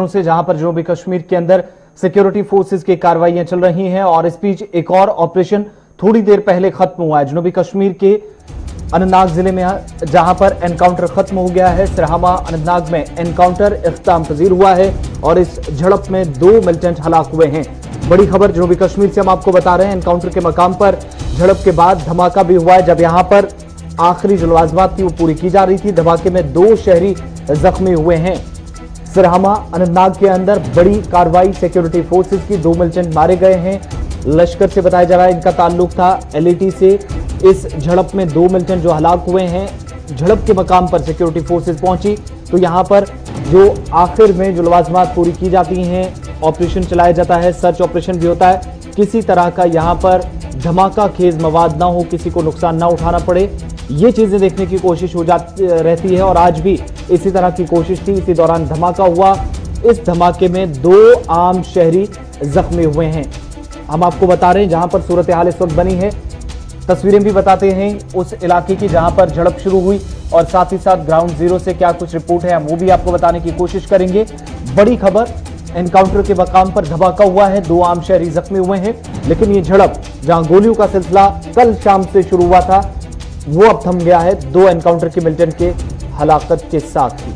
से जहां पर जनूबी कश्मीर के अंदर सिक्योरिटी फोर्सेस की कार्रवाइयां चल रही हैं और इस बीच एक और ऑपरेशन थोड़ी देर पहले खत्म हुआ है जनूबी कश्मीर के अनंतनाग जिले में, जहां पर एनकाउंटर खत्म हो गया है। सिरहामा अनंतनाग में एनकाउंटर इख्तिताम पजीर हुआ है और इस झड़प में 2 मिलिटेंट हलाक हुए हैं। बड़ी खबर जनूबी कश्मीर से हम आपको बता रहे हैं। एनकाउंटर के मकाम पर झड़प के बाद धमाका भी हुआ है। जब यहां पर आखिरी जो लवाजमात थी वो पूरी की जा रही थी, धमाके में 2 शहरी जख्मी हुए हैं। सिरहामा अनंतनाग के अंदर बड़ी कार्रवाई सिक्योरिटी फोर्सेस की, 2 मिलिटेंट मारे गए हैं। लश्कर से बताया जा रहा है इनका ताल्लुक था एलएटी से। इस झड़प में 2 मिलिटेंट जो हलाक हुए हैं, झड़प के मकाम पर सिक्योरिटी फोर्सेस पहुंची तो यहां पर जो आखिर में जो लवाजमात पूरी की जाती हैं, ऑपरेशन चलाया जाता है, सर्च ऑपरेशन भी होता है। किसी तरह का यहां पर धमाका खेज मवाद ना हो, किसी को नुकसान ना उठाना पड़े, ये चीजें देखने की कोशिश हो जाती रहती है और आज भी इसी तरह की कोशिश थी। इसी दौरान धमाका हुआ। इस धमाके में 2 आम शहरी जख्मी हुए हैं। हम आपको बता रहे हैं जहां पर सूरत हाल इस वक्त बनी है, तस्वीरें भी बताते हैं उस इलाके की जहां पर झड़प शुरू हुई और साथ ही साथ ग्राउंड जीरो से क्या कुछ रिपोर्ट है हम वो भी आपको बताने की कोशिश करेंगे। बड़ी खबर, एनकाउंटर के मकाम पर धमाका हुआ है, 2 आम शहरी जख्मी हुए हैं। लेकिन ये झड़प जहां गोलियों का सिलसिला कल शाम से शुरू हुआ था वो अब थम गया है 2 एनकाउंटर के मिलिटेंट के हलाकत के साथ ही।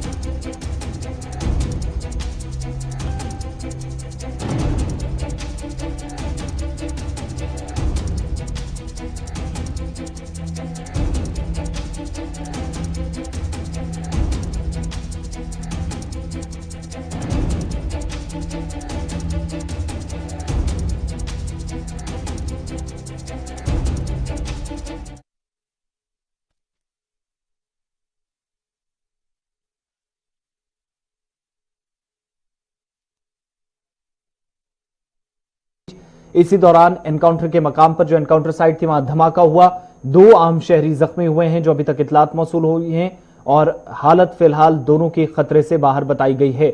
इसी दौरान एनकाउंटर के मकाम पर जो एनकाउंटर साइट थी वहां धमाका हुआ, 2 आम शहरी जख्मी हुए हैं जो अभी तक इतलात मौसूल हुई हैं और हालत फिलहाल दोनों की खतरे से बाहर बताई गई है।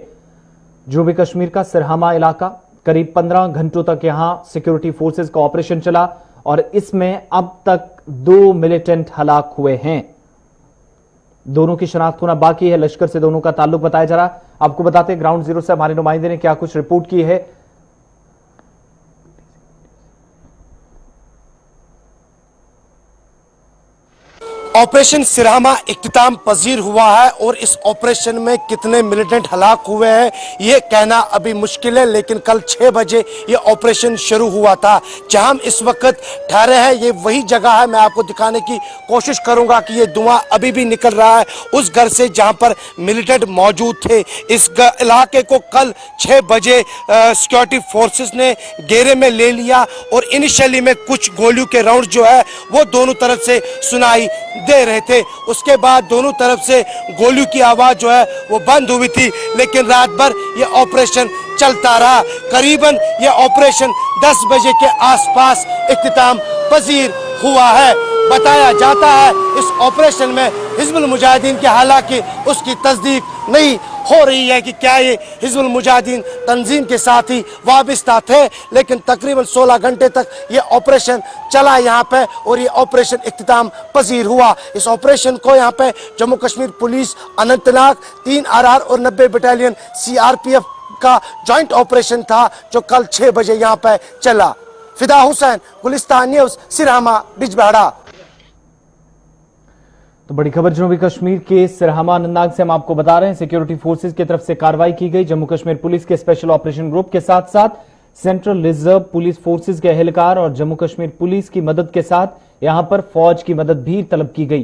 जनूबी कश्मीर का सिरहामा इलाका, करीब 15 घंटों तक यहां सिक्योरिटी फोर्सेस का ऑपरेशन चला और इसमें अब तक 2 मिलिटेंट हलाक हुए हैं। दोनों की शनाख्त होना बाकी है। लश्कर से दोनों का ताल्लुक बताया जा रहा। आपको बताते हैं ग्राउंड जीरो से हमारे नुमाइंदे ने क्या कुछ रिपोर्ट की है। ऑपरेशन सिरहामा इख्तिताम पजीर हुआ है और इस ऑपरेशन में कितने मिलिटेंट हलाक हुए हैं ये कहना अभी मुश्किल है, लेकिन कल 6 बजे ये ऑपरेशन शुरू हुआ था। जहां हम इस वक्त ठहरे हैं ये वही जगह है, मैं आपको दिखाने की कोशिश करूंगा कि ये धुआं अभी भी निकल रहा है उस घर से जहां पर मिलिटेंट मौजूद थे। इस इलाके को कल 6 बजे सिक्योरिटी फोर्सेस ने घेरे में ले लिया और इनिशियली में कुछ गोलियों के राउंड जो है वो दोनों तरफ से सुनाई दे रहे थे। उसके बाद दोनों तरफ से गोलियों की आवाज जो है वो बंद हुई थी, लेकिन रात भर ये ऑपरेशन चलता रहा। करीबन ये ऑपरेशन 10 बजे के आसपास इख्तिताम पजीर हुआ है। बताया जाता है इस ऑपरेशन में हिजबुल मुजाहिदीन की, हालांकि उसकी तस्दीक नहीं हो रही है कि क्या ये हिजबुल मुजाहिदीन तंजीम के साथ ही वाबस्ता थे, लेकिन तकरीबन 16 घंटे तक ये ऑपरेशन चला यहाँ पे और ये ऑपरेशन इख्तिताम पजीर हुआ। इस ऑपरेशन को यहाँ पे जम्मू कश्मीर पुलिस, अनंतनाग, 3 RR और 90 बटालियन CRPF का जॉइंट ऑपरेशन था जो कल 6 बजे यहाँ पे चला। फिदा हुसैन, गुलिस्तान न्यूज, सिरहामा, बिजबेहरा। तो बड़ी खबर जनूबी कश्मीर के सिरहामा अनंतनाग से हम आपको बता रहे हैं सिक्योरिटी फोर्सेस की तरफ से कार्रवाई की गई। जम्मू कश्मीर पुलिस के स्पेशल ऑपरेशन ग्रुप के साथ साथ सेंट्रल रिजर्व पुलिस फोर्सेस के एहलकार और जम्मू कश्मीर पुलिस की मदद के साथ यहां पर फौज की मदद भी तलब की गई।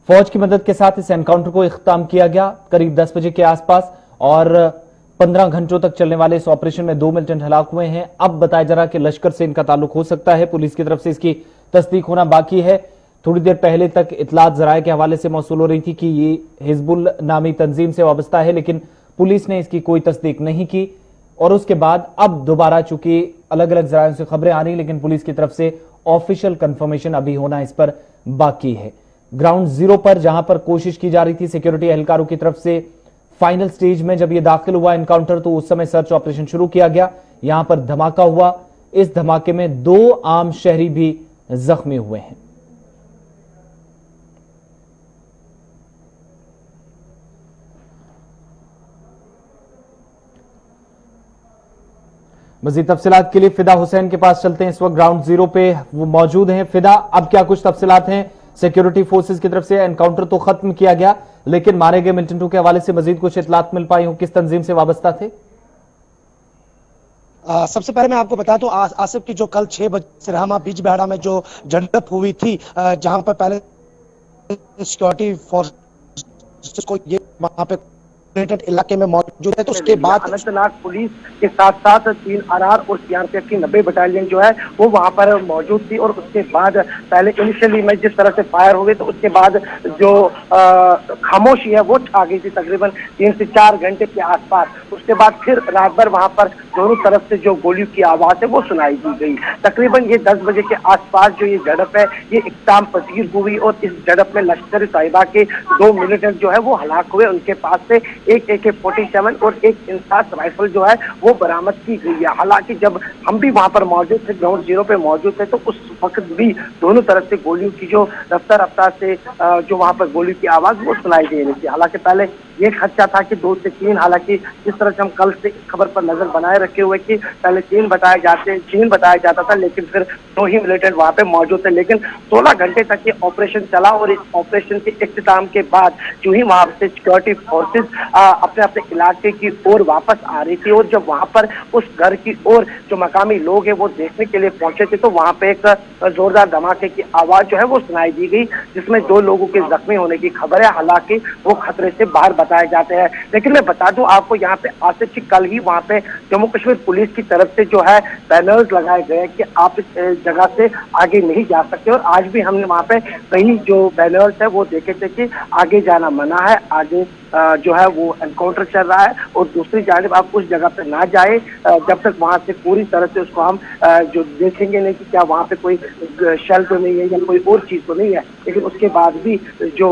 फौज की मदद के साथ इस एनकाउंटर को इख्तिताम किया गया करीब 10 बजे के आसपास और 15 घंटों तक चलने वाले इस ऑपरेशन में 2 मिलिटेंट हलाक हुए हैं। अब बताया जा रहा कि लश्कर से इनका ताल्लुक हो सकता है, पुलिस की तरफ से इसकी तस्दीक होना बाकी है। थोड़ी देर पहले तक इतलात जराये के हवाले से मौसूल हो रही थी कि ये हिजबुल नामी तंजीम से वाबस्ता है, लेकिन पुलिस ने इसकी कोई तस्दीक नहीं की और उसके बाद अब दोबारा चूंकि अलग अलग जरायों से खबरें आ रही, लेकिन पुलिस की तरफ से ऑफिशियल कंफर्मेशन अभी होना इस पर बाकी है। ग्राउंड जीरो पर जहां पर कोशिश की जा रही थी सिक्योरिटी एहलकारों की तरफ से, फाइनल स्टेज में जब यह दाखिल हुआ एनकाउंटर तो उस समय सर्च ऑपरेशन शुरू किया गया। यहां पर धमाका हुआ। इस धमाके में 2 आम शहरी भी जख्मी हुए हैं। मजीद तफसीलात के लिए फिदा हुसैन के पास चलते हैं। इस वक्त ग्राउंड जीरो पे वो मौजूद हैं। फिदा, अब क्या कुछ तफसीलात हैं? सिक्योरिटी फोर्सेस की तरफ से एनकाउंटर तो खत्म किया गया, लेकिन मारे गए मिलिटेंटों के हवाले से मजीद कुछ इतलात मिल पाई हो? किस तंजीम से वाबस्ता थे? सबसे पहले मैं आपको बता दूं, आसिफ की जो कल 6 बजे सिरहामा बीच बिहाड़ा में जो झड़प हुई थी, जहां पर पहले सिक्योरिटी फोर्स को ये वहां पे इलाके में मौजूद है, तो उसके बाद अनंतनाग पुलिस के साथ साथ 3 आरआर और सीआरपीएफ की 90 बटालियन जो है वो वहां पर मौजूद थी। और उसके बाद पहले इनिशियली में जिस तरह से फायर हुए, तो उसके बाद जो खामोशी है वो छा गई थी तकरीबन 3 से 4 घंटे के आसपास। उसके बाद फिर रात भर वहां पर दोनों तरफ से जो गोलियों की आवाज है वो सुनाई दी गई। तकरीबन ये 10 बजे के आसपास जो ये झड़प है ये इख्तिताम पजीर हुई, और इस झड़प में लश्कर तैयबा के 2 मिलिटेंट जो है वो हलाक हुए। उनके पास से एक AK-47 और एक इंसास राइफल जो है वो बरामद की गई है। हालांकि जब हम भी वहां पर मौजूद थे, ग्राउंड जीरो पे मौजूद थे, तो उस वक्त भी दोनों तरफ से गोलियों की जो रफ्तार से जो वहां पर गोलियों की आवाज वो सुनाई दे रही थी। हालांकि पहले ये खदशा था कि 2 से 3, हालांकि जिस तरह से हम कल से इस खबर पर नजर बनाए रखे हुए कि पहले 3 बताया जाता था, लेकिन फिर 2 ही मिलिटेंट वहां पे मौजूद थे। लेकिन 16 घंटे तक ये ऑपरेशन चला, और इस ऑपरेशन के इख्तिताम के बाद जो ही वहां से सिक्योरिटी फोर्सेज अपने अपने इलाके की ओर वापस आ रही थी, और जब वहां पर उस घर की ओर जो मकामी लोग हैं वो देखने के लिए पहुंचे थे, तो वहां पे एक जोरदार धमाके की आवाज जो है वो सुनाई दी गई, जिसमें 2 लोगों के जख्मी होने की खबर है। हालांकि वो खतरे से बाहर बताए जाते हैं। लेकिन मैं बता दूं आपको यहाँ पे आसिफ की कल ही वहां पे जम्मू कश्मीर पुलिस की तरफ से जो है बैनर्स लगाए गए कि आप इस जगह से आगे नहीं जा सकते, और आज भी हमने वहां पे कई जो बैनर्स है वो देखे थे कि आगे जाना मना है, आगे जो है वो एनकाउंटर चल रहा है, और दूसरी जानिब आप उस जगह पे ना जाए जब तक वहां से पूरी तरह से उसको हम जो देखेंगे नहीं कि क्या वहां पे कोई शेल तो नहीं है या कोई और चीज तो नहीं है। लेकिन उसके बाद भी जो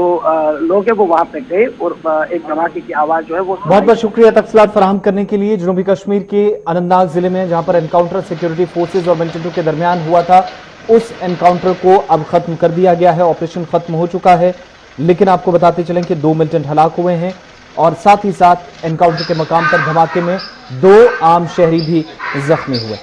लोग हैं वो वहां पे गए, और एक धमाके की आवाज जो है वो। बहुत बहुत शुक्रिया तफसीलात फराहम करने के लिए। जनूबी कश्मीर के अनंतनाग जिले में जहां पर एनकाउंटर सिक्योरिटी फोर्सेज और मिलिटेंटों के दरमियान हुआ था, उस एनकाउंटर को अब खत्म कर दिया गया है। ऑपरेशन खत्म हो चुका है, लेकिन आपको बताते चलें कि 2 मिलिटेंट हलाक हुए हैं, और साथ ही साथ एनकाउंटर के मकाम पर धमाके में 2 आम शहरी भी जख्मी हुए।